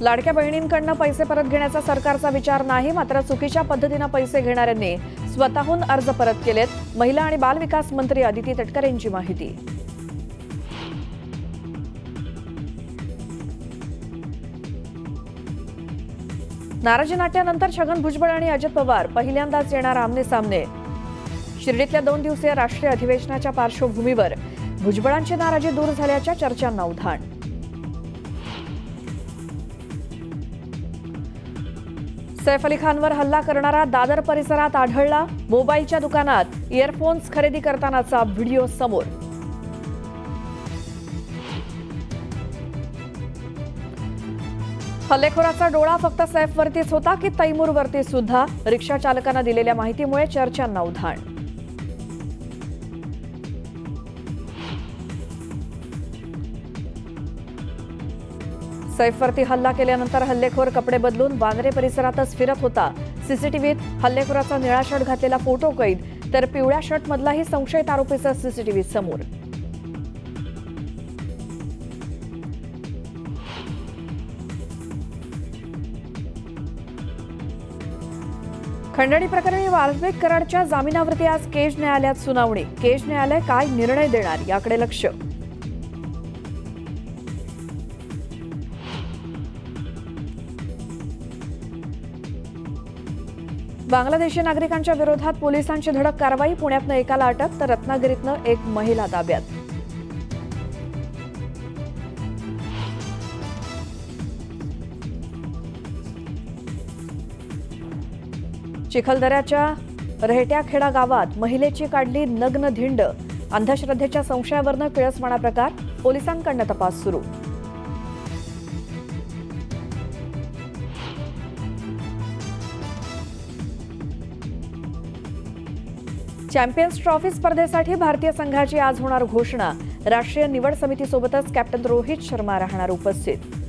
लाडक्या बहिणींकडून पैसे परत घेण्याचा सरकारचा विचार नाही, मात्र चुकीच्या पद्धतीने पैसे घेणाऱ्यांनी स्वतःहून अर्ज परत केलेत। महिला आणि बाल विकास मंत्री अदिती तटकरे यांची माहिती। नाराजी नाट्यानंतर छगन भुजबळ आणि अजित पवार पहिल्यांदाच येणार आमने सामने। शिर्डीतल्या 2 दिवसीय राष्ट्रीय अधिवेशनाच्या पार्श्वभूमीवर भुजबळांची नाराजी दूर झाल्याच्या चर्चांना उधाण। सैफ अली खानवर हल्ला करणारा दादर परिसरात आढळला। मोबाईलच्या दुकानात इयरफोन्स खरेदी करतानाचा व्हिडिओ समोर। हल्लेखोराचा डोळा फक्त सैफवरतीच होता की तैमूरवरती सुद्धा? रिक्षा चालकांना दिलेल्या माहितीमुळे चर्चांना उधाण। सैफवरती हल्ला केल्यानंतर हल्लेखोर कपडे बदलून वांद्रे परिसरातच फिरत होता। सीसीटीव्हीत हल्लेखोराचा निळा शर्ट घातलेला फोटो कैद, तर पिवळ्या शर्टमधलाही संशयित आरोपीचा सीसीटीव्ही समोर। खंडणी प्रकरणी वाल्मिक कराडच्या जामिनावरती आज केज न्यायालयात सुनावणी। केज न्यायालय काय निर्णय देणार याकडे लक्ष। बांगलादेशी नागरिकांच्या विरोधात पोलिसांची धडक कारवाई। पुण्यातनं एकाला अटक, तर रत्नागिरीतनं एक महिला ताब्यात। चिखलदऱ्याच्या रहेट्याखेडा गावात महिलेची काढली नग्न धिंड। अंधश्रद्धेच्या संशयावरनं किळसवाणा प्रकार, पोलिसांकडून तपास सुरू। चॅम्पियन्स ट्रॉफी स्पर्धेसाठी भारतीय संघाची आज होणार घोषणा। राष्ट्रीय निवड समितीसोबतच कॅप्टन रोहित शर्मा राहणार उपस्थित।